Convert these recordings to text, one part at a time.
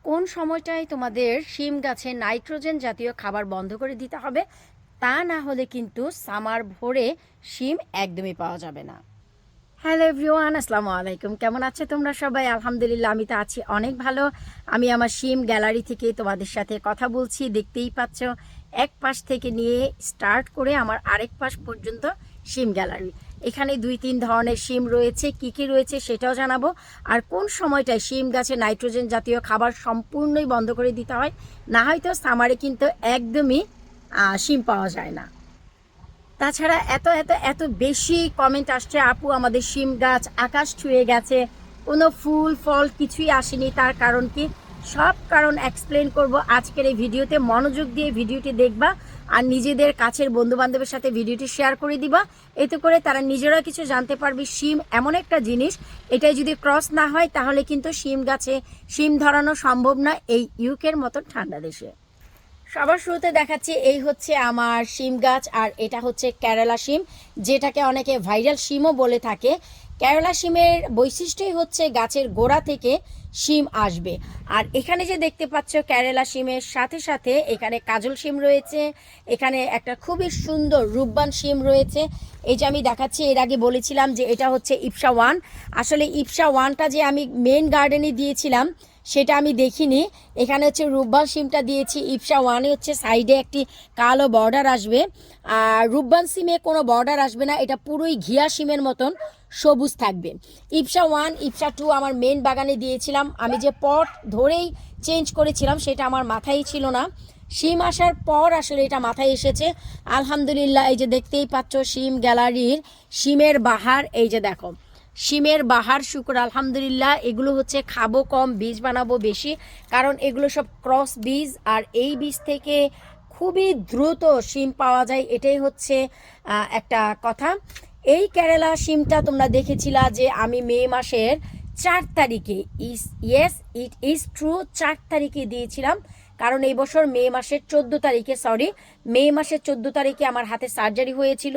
কোন সময়টায় তোমাদের শিম গাছে নাইট্রোজেন জাতীয় খাবার বন্ধ করে দিতে হবে, তা না হলে কিন্তু সামার ভরে শিম একদমই পাওয়া যাবে না। হ্যালো এভরিওয়ান, আসসালামু আলাইকুম। কেমন আছে তোমরা সবাই? আলহামদুলিল্লাহ, আমি তো আছি অনেক ভালো। আমি আমার শিম গ্যালারি থেকে তোমাদের সাথে কথা বলছি। দেখতেই পাচ্ছ, এক পাশ থেকে নিয়ে স্টার্ট করে আমার আরেক পাশ পর্যন্ত শিম গ্যালারি। এখানে 2-3 ধরনের শিম রয়েছে, কী কী রয়েছে সেটাও জানাবো। আর কোন সময়টায় শিম গাছে নাইট্রোজেন জাতীয় খাবার সম্পূর্ণই বন্ধ করে দিতে হয়, না হয়তো সামারে কিন্তু একদমই শিম পাওয়া যায় না। তাছাড়া এত এত এত বেশি কমেন্ট আসছে, আপু আমাদের শিম গাছ আকাশ ছুঁয়ে গেছে, কোনো ফুল ফল কিছুই আসেনি, তার কারণ কি? সব কারণ এক্সপ্লেন করব আজকের এই ভিডিওতে। মনোযোগ দিয়ে ভিডিওটি দেখবা আর নিজেদের কাছের বন্ধুবান্ধবের সাথে ভিডিওটি শেয়ার করে দিবা। এতে করে তারা নিজেরা কিছু জানতে পারবে। শিম এমন একটা জিনিস, এটাই যদি ক্রস না হয় তাহলে কিন্তু শিম গাছে শিম ধরানো সম্ভব না এই ইউকের মতো ঠান্ডা দেশে। সবার শুরুতে দেখাচ্ছি, এই হচ্ছে আমার শিম গাছ, আর এটা হচ্ছে কেরালা শিম, যেটাকে অনেকে ভাইরাল শিমও বলে থাকে। কেরালা শিমের বৈশিষ্ট্যই হচ্ছে গাছের গোড়া থেকে শিম আসবে। আর এখানে যে দেখতে পাচ্ছ, কেরালা শিমের সাথে সাথে এখানে কাজল শিম রয়েছে, এখানে একটা খুবই সুন্দর রূপবান শিম রয়েছে। এই যে আমি দেখাচ্ছি, এর আগে বলেছিলাম যে এটা হচ্ছে ইপসা ওয়ান। আসলে ইপসা ওয়ানটা যে আমি মেন গার্ডেনে দিয়েছিলাম সেটা আমি দেখিনি। এখানে হচ্ছে রূপবান সিমটা দিয়েছি। ইপসা ওয়ানে হচ্ছে সাইডে একটি কালো বর্ডার আসবে, আর রূপবান সিমে কোনো বর্ডার আসবে না, এটা পুরোই ঘিয়া সিমের মতন সবুজ থাকবে। ইপসা ওয়ান, ইপসা টু আমার মেন বাগানে দিয়েছিলাম। আমি যে পট ধরেই চেঞ্জ করেছিলাম সেটা আমার মাথায় ছিল না, শিম আসার পর আসলে এটা মাথায় এসেছে। আলহামদুলিল্লাহ, এই যে দেখতেই পাচ্ছ শিম গ্যালারির শিমের বাহার। এই যে দেখো শিমের বাহার, শুকর আলহামদুলিল্লাহ। এগুলো হচ্ছে খাবো কম, বীজ বানাবো বেশি, কারণ এগুলো সব ক্রস বীজ, আর এই বীজ থেকে খুবই দ্রুত শিম পাওয়া যায়, এটাই হচ্ছে একটা কথা। এই কেরালা শিমটা তোমরা দেখেছিলা যে আমি মে মাসের 4 তারিখে, ইয়েস ইট ইজ ট্রু, 4 তারিখে দিয়েছিলাম। কারণ এই বছর মে মাসের 14 তারিখে, মে মাসের 14 তারিখে আমার হাতে সার্জারি হয়েছিল।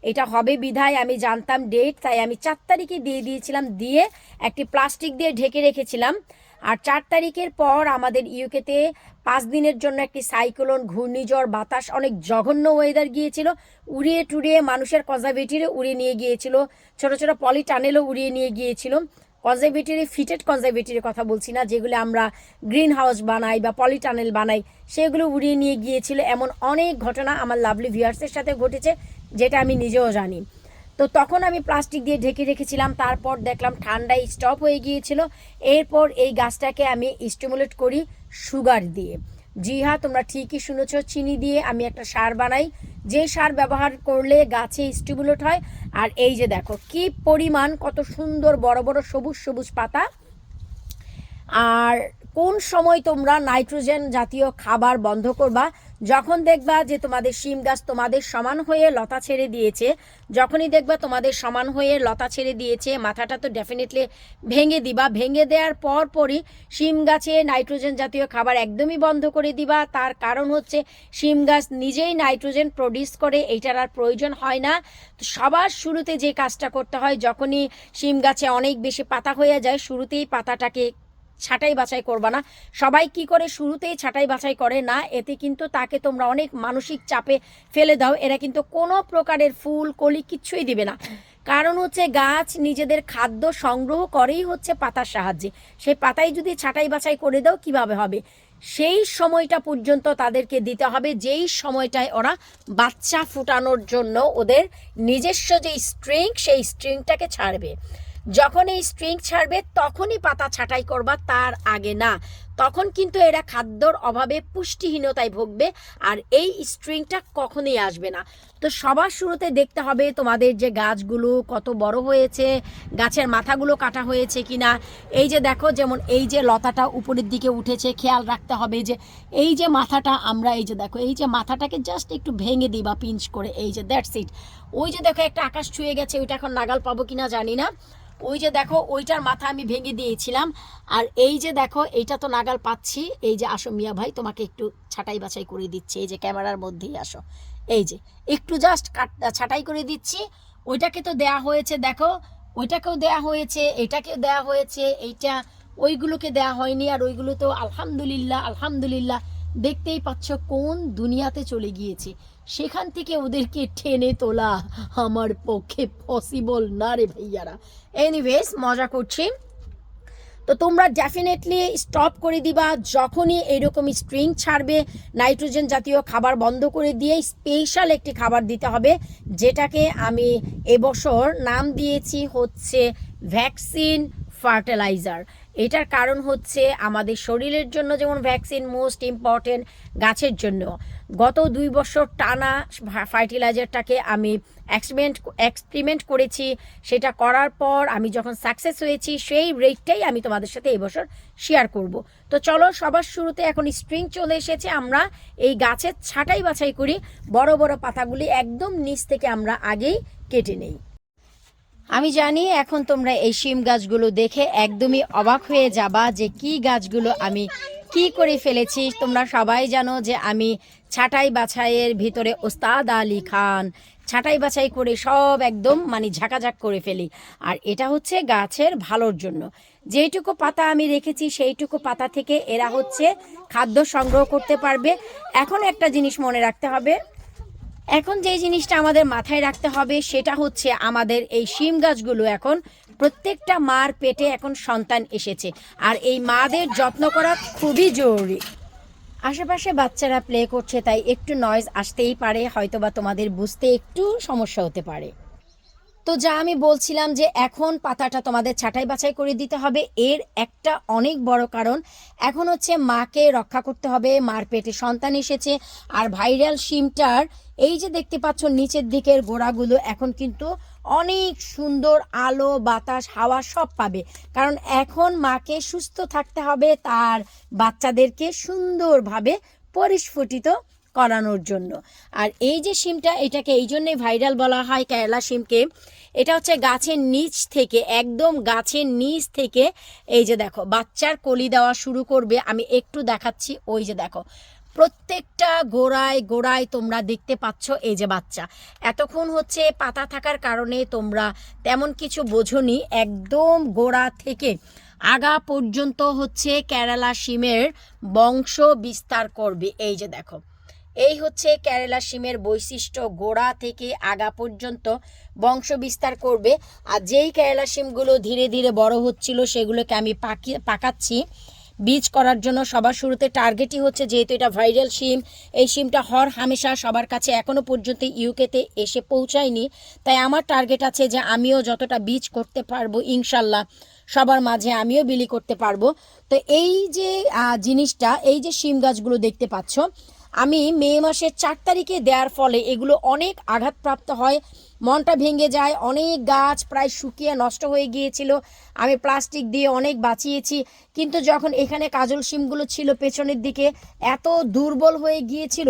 এটা হবে বিধায় আমি জানতাম ডেট, তাই আমি 4 তারিখে দিয়ে দিয়েছিলাম, দিয়ে একটি প্লাস্টিক দিয়ে ঢেকে রেখেছিলাম। আর 4 তারিখের পর আমাদের ইউকেতে 5 দিনের জন্য একটি সাইক্লোন, ঘূর্ণিঝড়, বাতাস, অনেক জঘন্য ওয়েদার গিয়েছিল। উড়িয়ে টুড়িয়ে মানুষের কনজারভেটরি উড়িয়ে নিয়ে গিয়েছিল, ছোট ছোট পলি টানেলও উড়িয়ে নিয়ে গিয়েছিল। কনজারভেটরি, ফিটেড কনজারভেটরির কথা বলছি না, যেগুলো আমরা গ্রিন হাউস বানাই বা পলি টানেল বানাই, সেগুলো উড়িয়ে নিয়ে গিয়েছিল। এমন অনেক ঘটনা আমার লাভলি ভিউয়ার্সের সাথে ঘটেছে, যেটা আমি নিজেও জানি। তো তখন আমি প্লাস্টিক দিয়ে ঢেকে রেখেছিলাম। তারপর দেখলাম ঠান্ডায় স্টপ হয়ে গিয়েছিল। এরপর এই গাছটাকে আমি স্টিমুলেট করি সুগার দিয়ে। জি হ্যাঁ, তোমরা ঠিকই শুনেছ, চিনি দিয়ে আমি একটা সার বানাই, যে সার ব্যবহার করলে গাছে স্টিমুলেট হয়। আর এই যে দেখো কি পরিমাণ, কত সুন্দর বড় বড় সবুজ সবুজ পাতা। আর কোন সময় তোমরা নাইট্রোজেন জাতীয় খাবার বন্ধ করবা? যখন দেখবা যে তোমাদের শিম গাছ তোমাদের সমান হয়ে লতা ছেড়ে দিয়েছে, যখনই দেখবা তোমাদের সমান হয়ে লতা ছেড়ে দিয়েছে, মাথাটা তো ডেফিনেটলি ভেঙে দিবা। ভেঙে দেওয়ার পরই শিম গাছে নাইট্রোজেন জাতীয় খাবার একদমই বন্ধ করে দিবা। তার কারণ হচ্ছে শিম গাছ নিজেই নাইট্রোজেন প্রডিউস করে, এইটার আর প্রয়োজন হয় না। তো সবার শুরুতে যে কাজটা করতে হয়, যখনই শিম গাছে অনেক বেশি পাতা হয়ে যায়, শুরুতেই পাতাটাকে ছাঁটাই বাছাই করবা না। সবাই কি করে, শুরুতেই ছাঁটাই বাছাই করে না, এতে কিন্তু তাকে তোমরা অনেক মানসিক চাপে ফেলে দাও। এরা কিন্তু কোনো প্রকারের ফুল কলি কিচ্ছুই দিবে না। কারণ হচ্ছে গাছ নিজেদের খাদ্য সংগ্রহ করেই হচ্ছে পাতার সাহায্যে। সেই পাতাই যদি ছাঁটাই বাছাই করে দাও, কিভাবে হবে? সেই সময়টা পর্যন্ত তাদেরকে দিতে হবে, যেই সময়টায় ওরা বাচ্চা ফুটানোর জন্য ওদের নিজস্ব যে স্ট্রিং, সেই স্ট্রিংটাকে ছাড়বে। যখন এই স্ট্রিং ছাড়বে তখনই পাতা ছাঁটাই করবা, তার আগে না। তখন কিন্তু এরা খাদ্যর অভাবে পুষ্টিহীনতায় ভুগবে, আর এই স্ট্রিংটা কখনোই আসবে না। তো সবার শুরুতে দেখতে হবে তোমাদের যে গাছগুলো কত বড় হয়েছে, গাছের মাথাগুলো কাটা হয়েছে কিনা। এই যে দেখো, যেমন এই যে লতাটা উপরের দিকে উঠেছে, খেয়াল রাখতে হবে যে এই যে মাথাটা, আমরা এই যে দেখো এই যে মাথাটাকে জাস্ট একটু ভেঙে দিই বা পিঞ্চ করে, এই যে দ্যাটস ইট। ওই যে দেখো একটা আকাশ ছুঁয়ে গেছে, ওইটা এখন নাগাল পাবো কিনা জানি না। ওই যে দেখো ওইটার মাথা আমি ভেঙে দিয়েছিলাম। আর এই যে দেখো এইটা তো নাগাল পাচ্ছি। এই যে আসো মিয়া ভাই, তোমাকে একটু ছাঁটাই বাছাই করে দিচ্ছি, এই যে ক্যামেরার মধ্যেই আসো। এই যে একটু জাস্ট ছাঁটাই করে দিচ্ছি। ওইটাকে তো দেয়া হয়েছে, দেখো ওইটাকেও দেয়া হয়েছে, এটাকেও দেয়া হয়েছে, এইটা ওইগুলোকে দেয়া হয়নি। আর ওইগুলো তো আলহামদুলিল্লাহ আলহামদুলিল্লাহ দেখতেই পাচ্ছ কোন দুনিয়াতে চলে গিয়েছে। সেখান থেকে ওদেরকে টেনে তোলা আমার পক্ষে পসিবল না রে ভাইয়ারা। এনিওয়েজ মজা করছি। তো তোমরা ডেফিনেটলি স্টপ করে দিবা যখনই এইরকম স্ট্রিং ছাড়বে। নাইট্রোজেন জাতীয় খাবার বন্ধ করে দিয়ে স্পেশাল একটি খাবার দিতে হবে, যেটাকে আমি এবছর নাম দিয়েছি হচ্ছে ভ্যাকসিন ফার্টিলাইজার। এটার কারণ হচ্ছে আমাদের শরীরের জন্য যেমন ভ্যাকসিন মোস্ট ইম্পর্টেন্ট, গাছের জন্য গত 2 বছর টানা ফার্টিলাইজারটাকে আমি এক্সপেরিমেন্ট করেছি। সেটা করার পর আমি যখন সাকসেস হয়েছি সেই রেটটাই আমি তোমাদের সাথে এবছর শেয়ার করব। তো চলো, সবার শুরুতে এখন স্প্রিং চলে এসেছে, আমরা এই গাছের ছাঁটাই বাছাই করি। বড় বড় পাতাগুলি একদম নিচ থেকে আমরা আগেই কেটে নেই। আমি জানি এখন তোমরা এই শিম গাছগুলো দেখে একদমই অবাক হয়ে যাবা যে কি গাছগুলো আমি কি করে ফেলেছি। তোমরা সবাই জানো যে আমি ছাঁটাই বাছাইয়ের ভিতরে ওস্তাদ আলী খান, ছাঁটাই বাছাই করে সব একদম মানে ঝাঁকাঝাক করে ফেলি। আর এটা হচ্ছে গাছের ভালোর জন্য। যেইটুকু পাতা আমি রেখেছি সেইটুকু পাতা থেকে এরা হচ্ছে খাদ্য সংগ্রহ করতে পারবে। এখন একটা জিনিস মনে রাখতে হবে, এখন যে জিনিসটা আমাদের মাথায় রাখতে হবে সেটা হচ্ছে আমাদের এই শিম গাছগুলো এখন প্রত্যেকটা মার পেটে এখন সন্তান এসেছে, আর এই মাদের যত্ন করা খুবই জরুরি। আশেপাশে বাচ্চারা প্লে করছে তাই একটু নয়েজ আসতেই পারে, হয়তোবা তোমাদের বুঝতে একটু সমস্যা হতে পারে। তো যা আমি বলছিলাম যে এখন পাতাটা তোমাদের ছাঁটাই বাছাই করে দিতে হবে। এর একটা অনেক বড় কারণ এখন হচ্ছে মাকে রক্ষা করতে হবে, মার পেটে সন্তান এসেছে। আর ভাইরাল শিমটার এই যে দেখতে পাচ্ছ নিচের দিকের গোড়াগুলো এখন কিন্তু অনেক সুন্দর আলো বাতাস হাওয়া সব পাবে, কারণ এখন মাকে সুস্থ থাকতে হবে তার বাচ্চাদেরকে সুন্দরভাবে পরিস্ফুটিত করানোর জন্য। আর এই যে শিমটা, এটাকে এই জন্যই ভাইরাল বলা হয় কেরালা শিমকে। এটা হচ্ছে গাছের নিচ থেকে, একদম গাছের নিচ থেকে এই যে দেখো বাচ্চার কলি দেওয়া শুরু করবে। আমি একটু দেখাচ্ছি, ওই যে দেখো প্রত্যেকটা গোড়ায় গোড়ায় তোমরা দেখতে পাচ্ছ এই যে বাচ্চা। এতক্ষণ হচ্ছে পাতা থাকার কারণে তোমরা তেমন কিছু বোঝোনি, একদম গোড়া থেকে আগা পর্যন্ত হচ্ছে কেরালা শিমের বংশ বিস্তার করবে। এই যে দেখো, এই হচ্ছে কেরালা শিমের বৈশিষ্ট্য, গোড়া থেকে আগা পর্যন্ত বংশ বিস্তার করবে। আর যেই কেরালা শিমগুলো ধীরে ধীরে বড় হচ্ছিল সেগুলোকে আমি পাকাচ্ছি বীজ করার জন্য। সবার শুরুতে টার্গেটই হচ্ছে, যেহেতু এটা ভাইরাল শিম, এই শিমটা হর হামেশা সবার কাছে এখনও পর্যন্ত ইউকেতে এসে পৌঁছায়নি, তাই আমার টার্গেট আছে যে আমিও যতটা বীজ করতে পারবো ইনশাল্লাহ সবার মাঝে আমিও বিলি করতে পারবো। তো এই যে জিনিসটা, এই যে শিম গাছগুলো দেখতে পাচ্ছ, আমি মে মাসের 4 তারিখে দেওয়ার ফলে এগুলো অনেক আঘাতপ্রাপ্ত হয়, মনটা ভেঙে যায়। অনেক গাছ প্রায় শুকিয়ে নষ্ট হয়ে গিয়েছিল, আমি প্লাস্টিক দিয়ে অনেক বাঁচিয়েছি, কিন্তু যখন এখানে কাজল শিমগুলো ছিল পেছনের দিকে এত দুর্বল হয়ে গিয়েছিল,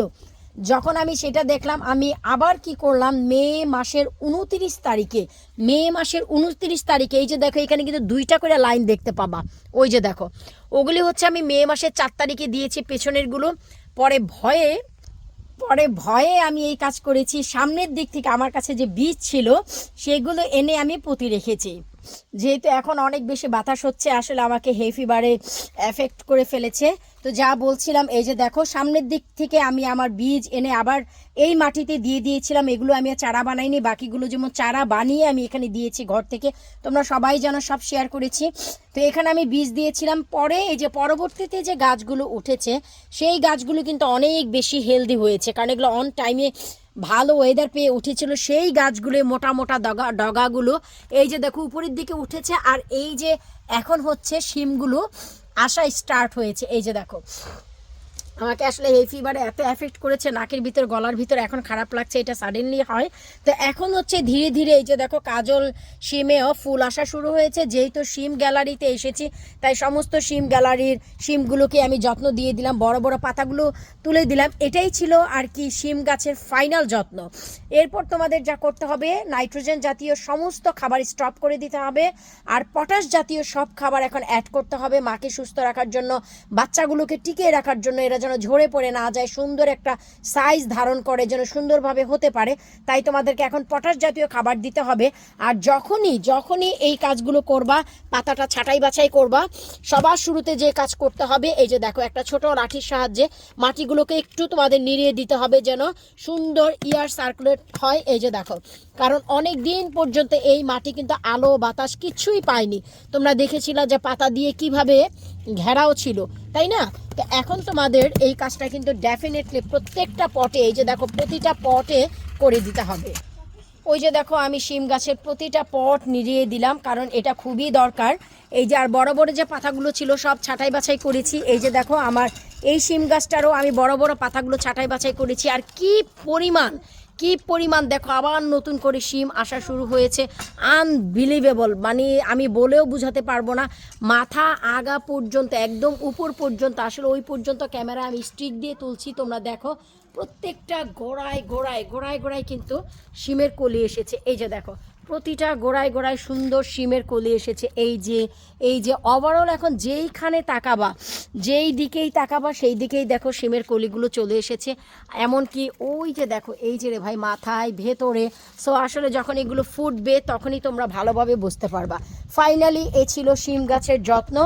যখন আমি সেটা দেখলাম আমি আবার কি করলাম, মে মাসের 29 তারিখে এই যে দেখো এখানে কিন্তু 2টা করে লাইন দেখতে পাবা, ওই যে দেখো ওগুলি হচ্ছে আমি মে মাসের 4 তারিখে দিয়েছি পেছনেরগুলো। পরে ভয়ে আমি এই কাজ করেছি, সামনের দিক থেকে আমার কাছে যে বীজ ছিল সেগুলো এনে আমি পুঁতে রেখেছি। যেহেতু এখন অনেক বেশি বাতাস হচ্ছে, আসলে আমাকে হে ফিভারে এফেক্ট করে ফেলেছে। তো যা বলছিলাম, এই যে দেখো সামনের দিক থেকে আমি আমার বীজ এনে আবার এই মাটিতে দিয়ে দিয়েছিলাম। এগুলো আমি চারা বানাইনি, বাকিগুলো যেমন চারা বানিয়ে আমি এখানে দিয়েছি ঘর থেকে, তোমরা সবাই জানো, সব শেয়ার করেছি। তো এখানে আমি বীজ দিয়েছিলাম। পরে এই যে পরবর্তীতে যে গাছগুলো উঠেছে সেই গাছগুলো কিন্তু অনেক বেশি হেলদি হয়েছে, কারণ এগুলো অন টাইমে ভালো ওয়েদার পেয়ে উঠেছিল। সেই গাছগুলো মোটা মোটা ডগাগুলো এই যে দেখো উপরের দিকে উঠেছে, আর এই যে এখন হচ্ছে শিমগুলো আসা স্টার্ট হয়েছে। এই যে দেখো আমাকে আসলে এই ফিভারে এত এফেক্ট করেছে, নাকের ভিতর গলার ভিতর এখন খারাপ লাগছে, এটা সাডেনলি হয়। তো এখন হচ্ছে ধীরে ধীরে এই যে দেখো কাজল শিমেও ফুল আসা শুরু হয়েছে। যেহেতু শিম গ্যালারিতে এসেছি তাই সমস্ত শিম গ্যালারির শিমগুলোকে আমি যত্ন দিয়ে দিলাম, বড় বড় পাতাগুলো তুলে দিলাম। এটাই ছিল আর কি শিম গাছের ফাইনাল যত্ন। এরপর তোমাদের যা করতে হবে, নাইট্রোজেন জাতীয় সমস্ত খাবার স্টপ করে দিতে হবে, আর পটাশ জাতীয় সব খাবার এখন অ্যাড করতে হবে মাকে সুস্থ রাখার জন্য, বাচ্চাগুলোকে টিকিয়ে রাখার জন্য, এরা যেন ঝরে পড়ে না যায়, সুন্দর একটা সাইজ ধারণ করে, যেন সুন্দরভাবে হতে পারে, তাই তোমাদেরকে এখন পটাশ জাতীয় খাবার দিতে হবে। আর যখনই এই কাজগুলো করবা, পাতাটা ছাঁটাই বাছাই করবা, সবার শুরুতে যে কাজ করতে হবে, এই যে দেখো একটা ছোট লাঠির সাহায্যে মাটিগুলোকে একটু তোমাদের নিড়িয়ে দিতে হবে, যেন সুন্দর এয়ার সার্কুলেট হয়। এই যে দেখো, কারণ অনেক দিন পর্যন্ত এই মাটি কিন্তু আলো বাতাস কিছুই পায়নি। তোমরা দেখেছিলা যে পাতা দিয়ে কিভাবে ঘেরাও ছিল, তাই না? তো এখন তোমাদের এই কাজটা কিন্তু ডেফিনেটলি প্রত্যেকটা পটে, এই যে দেখো প্রতিটা পটে করে দিতে হবে। ওই যে দেখো আমি শিম গাছের প্রতিটা পট নিড়িয়ে দিলাম, কারণ এটা খুবই দরকার। এই যে আর বড় বড় যে পাতাগুলো ছিল সব ছাঁটাই বাছাই করেছি। এই যে দেখো আমার এই শিম গাছটারও আমি বড় বড় পাতাগুলো ছাঁটাই বাছাই করেছি। আর কি পরিমাণ দেখো আবার নতুন করে শিম আসা শুরু হয়েছে, আনবিলিভেবল, মানে আমি বলেও বুঝাতে পারবো না। মাথা আগা পর্যন্ত একদম উপর পর্যন্ত, আসলে ওই পর্যন্ত ক্যামেরা আমি স্টিক দিয়ে তুলছি, তোমরা দেখো প্রত্যেকটা গোড়ায় কিন্তু শিমের কলি এসেছে। এই যে দেখো প্রতিটা গোড়ায় সুন্দর শিমের কলি এসেছে। এই যে ওভারঅল এখন যেই দিকেই তাকাবা সেই দিকেই দেখো শিমের কলিগুলো চলে এসেছে। এমনকি ওই যে দেখো এই যে রে ভাই মাথায় ভেতরে। সো আসলে যখন এগুলো ফুটবে তখনই তোমরা ভালোভাবে বুঝতে পারবা। ফাইনালি এ ছিল শিম গাছের যত্ন।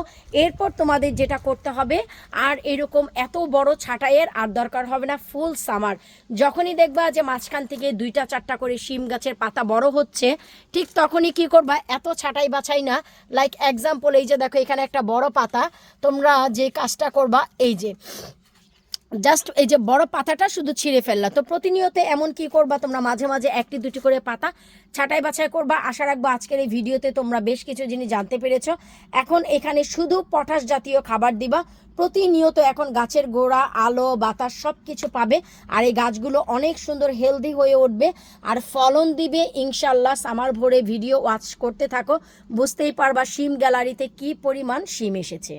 এরপর তোমাদের যেটা করতে হবে, আর এরকম এত বড় ছাঁটাইয়ের আর দরকার হবে না। ফুল সামার যখনই দেখবা যে মাঝখান থেকে 2-4টা করে শিম গাছের পাতা বড় হচ্ছে, ঠিক তখনই কি করবা, এত ছাঁটাই বাছাই না। লাইক এক্সাম্পল এই যে দেখো এখানে একটা বড় পাতা, তোমরা যে কাজটা করবা, এই যে জাস্ট এই যে বড় পাতাটা শুধু ছিঁড়ে ফেললা। তো প্রতিনিয়ত এমন কি করবা, তোমরা মাঝে মাঝে 1-2টি করে পাতা ছাঁটাই বাছাই করবা। আশা রাখবো আজকের এই ভিডিওতে তোমরা বেশ কিছু জিনিস জানতে পেরেছো। এখন এখানে শুধু পটাশ জাতীয় খাবার দিবা প্রতিনিয়ত। এখন গাছের গোড়া আলো বাতাস সব কিছু পাবে, আর এই গাছগুলো অনেক সুন্দর হেলদি হয়ে উঠবে আর ফলন দিবে ইনশাল্লাহ। সামার ভরে ভিডিও ওয়াচ করতে থাকো, বুঝতেই পারবা শিম গ্যালারিতে কি পরিমাণ শিম এসেছে।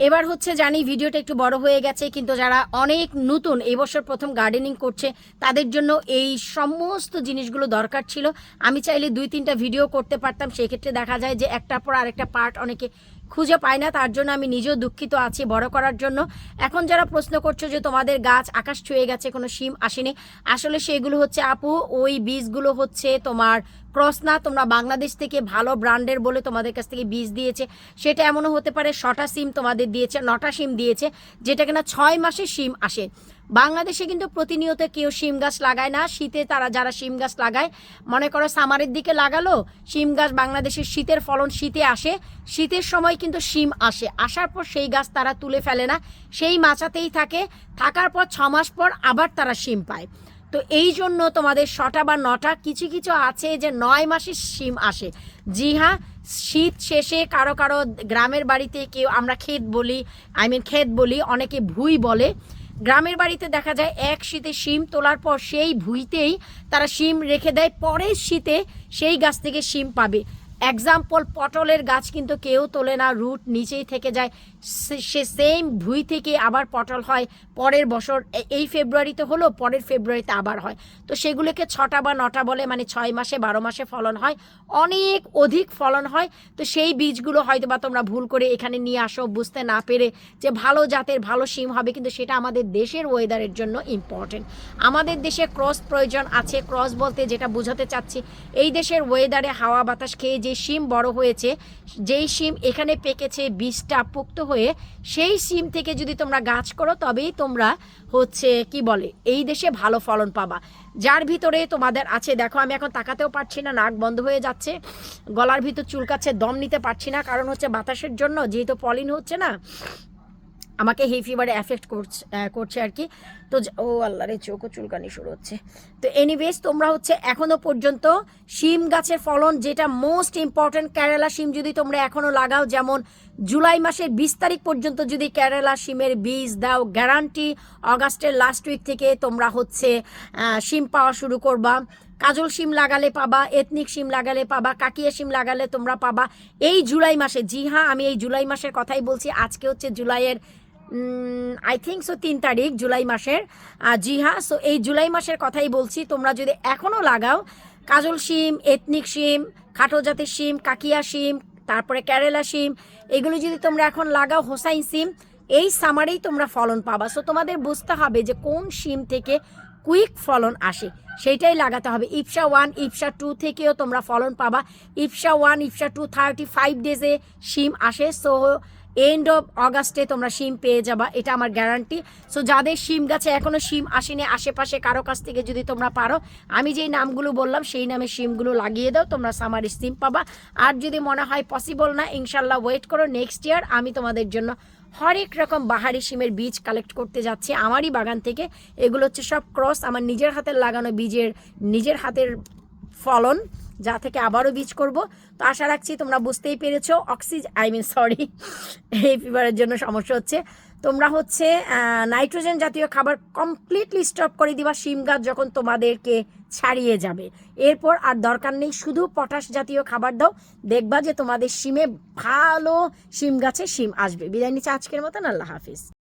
এবার হচ্ছে জানি ভিডিওটা একটু বড় হয়ে গেছে, কিন্তু যারা অনেক নতুন এই বছর প্রথম গার্ডেনিং করছে তাদের জন্য এই সমস্ত জিনিসগুলো দরকার ছিল। আমি চাইলে 2-3টা ভিডিও করতে পারতাম, সেই ক্ষেত্রে দেখা যায় যে একটার পর আরেকটা পার্ট অনেকে খুঁজে পায় না, তার জন্য আমি নিজেও দুঃখিত আছি বড় করার জন্য। এখন যারা প্রশ্ন করছো যে তোমাদের গাছ আকাশ ছুঁয়ে গেছে কোনো শিম আসেনি, আসলে সেগুলো হচ্ছে আপু ওই বীজগুলো হচ্ছে তোমার ক্রস না, তোমরা বাংলাদেশ থেকে ভালো ব্র্যান্ডের বলে তোমাদের কাছ থেকে বীজ দিয়েছে। সেটা এমনও হতে পারে 6টা সিম তোমাদের দিয়েছে, 9টা সিম দিয়েছে, যেটা কিনা 6 মাসে সিম আসে। বাংলাদেশে কিন্তু প্রতিনিয়ত কেউ শিম গাছ লাগায় না। শীতে তারা যারা শিম গাছ লাগায়, মনে করো সামারের দিকে লাগালো শিম গাছ, বাংলাদেশের শীতের ফলন শীতে আসে, শীতের সময় কিন্তু শিম আসে, আসার পর সেই গাছ তারা তুলে ফেলে না, সেই মাচাতেই থাকে, থাকার পর 6 মাস পর আবার তারা শিম পায়। তো এই জন্য তোমাদের 6টা বা 9টা, কিছু কিছু আছে যে 9 মাসে শিম আসে। জি হ্যাঁ, শীত শেষে কারো গ্রামের বাড়িতে কেউ আমরা ক্ষেত বলি, অনেকে ভুঁই বলে। গ্রামের বাড়িতে দেখা যায় এক শীতে শিম তোলার পর সেই ভুঁইতেই তারা শিম রেখে দেয়, পরের শীতে সেই গাছ থেকে শিম পাবে। এক্সাম্পল পটলের গাছ কিন্তু কেউ তোলে না, রুট নিচেই থেকে যায়, সে সেম ভুঁই থেকে আবার পটল হয় পরের বছর। এই ফেব্রুয়ারিতে হলো, পরের ফেব্রুয়ারিতে আবার হয়। তো সেগুলোকে 6টা বা 9টা বলে, মানে 6 মাসে 12 মাসে ফলন হয়, অনেক অধিক ফলন হয়। তো সেই বীজগুলো হয়তো বা তোমরা ভুল করে এখানে নিয়ে আসো, বুঝতে না পেরে যে ভালো জাতের ভালো শিম হবে, কিন্তু সেটা আমাদের দেশের ওয়েদারের জন্য ইম্পর্টেন্ট। আমাদের দেশে ক্রস প্রয়োজন আছে। ক্রস বলতে যেটা বোঝাতে চাচ্ছি, এই দেশের ওয়েদারে হাওয়া বাতাস খেয়ে যে শিম বড় হয়েছে, যেই শিম এখানে পেকেছে, বীজটা পুক্ত হয়ে সেই শিম থেকে যদি তোমরা গাছ করো, তবেই তোমরা হচ্ছে কি বলে এই দেশে ভালো ফলন পাবা। যার ভিতরে তোমাদের আছে, দেখো আমি এখন তাকাতেও পারছি না, নাক বন্ধ হয়ে যাচ্ছে, গলার ভিতর চুলকাচ্ছে, দম নিতে পারছি না, কারণ হচ্ছে বাতাসের জন্য, যেহেতু পলিন হচ্ছে না, আমাকে হে ফিভারে এফেক্ট করছে আর কি। তো ও আল্লাহ রে, চোখও চুলকানি শুরু হচ্ছে। তো এনিওয়েজ তোমরা হচ্ছে এখনও পর্যন্ত শিম গাছের ফলন, যেটা মোস্ট ইম্পর্টেন্ট, কেরালা শিম যদি তোমরা এখনও লাগাও, যেমন জুলাই মাসের 20 তারিখ পর্যন্ত যদি কেরালা শিমের বীজ দাও, গ্যারান্টি অগাস্টের লাস্ট উইক থেকে তোমরা হচ্ছে শিম পাওয়া শুরু করবা। কাজল শিম লাগালে পাবা, এথনিক শিম লাগালে পাবা, কাকিয়া শিম লাগালে তোমরা পাবা এই জুলাই মাসে। জি হ্যাঁ, আমি এই জুলাই মাসের কথাই বলছি। আজকে হচ্ছে জুলাইয়ের আই থিঙ্ক সো 3 তারিখ জুলাই মাসের। জি হ্যাঁ, সো এই জুলাই মাসের কথাই বলছি। তোমরা যদি এখনও লাগাও কাজল শিম, এথনিক শিম, খাটো জাতের শিম, কাকিয়া শিম, তারপরে কেরালা শিম, এগুলো যদি তোমরা এখন লাগাও, হোসাইন শিম, এই সামারেই তোমরা ফলন পাবা। সো তোমাদের বুঝতে হবে যে কোন শিম থেকে কুইক ফলন আসে, সেইটাই লাগাতে হবে। ইপসা 1 ইপসা 2 থেকেও তোমরা ফলন পাবা। ইপসা 1 ইপসা 2 35 ডেজে শিম আসে। সো এন্ড অফ অগাস্টে তোমরা শিম পেয়ে যাবা, এটা আমার গ্যারান্টি। সো যাদের শিম গাছে এখনও শিম আসেনি, আশেপাশে কারো কাছ থেকে যদি তোমরা পারো, আমি যেই নামগুলো বললাম সেই নামে শিমগুলো লাগিয়ে দাও, তোমরা সামারে শিম পাবা। আর যদি মনে হয় পসিবল না, ইনশাল্লাহ ওয়েট করো, নেক্সট ইয়ার আমি তোমাদের জন্য হরেক রকম বাহারি শিমের বীজ কালেক্ট করতে যাচ্ছি আমারই বাগান থেকে। এগুলো হচ্ছে সব ক্রস, আমার নিজের হাতের লাগানো বীজের, নিজের হাতের ফলন, যা থেকে আবারও বীজ করব। তো আশা রাখছি তোমরা বুঝতেই পেরেছো। সরি, এই ফিভারের জন্য সমস্যা হচ্ছে। তোমরা হচ্ছে নাইট্রোজেন জাতীয় খাবার কমপ্লিটলি স্টপ করে দিবা শিম গাছ যখন তোমাদেরকে ছাড়িয়ে যাবে। এরপর আর দরকার নেই, শুধু পটাশ জাতীয় খাবার দাও, দেখবা যে তোমাদের শিমে ভালো শিম গাছে শিম আসবে। বিদায় নিচ্ছি আজকের মতন, আল্লাহ হাফিজ।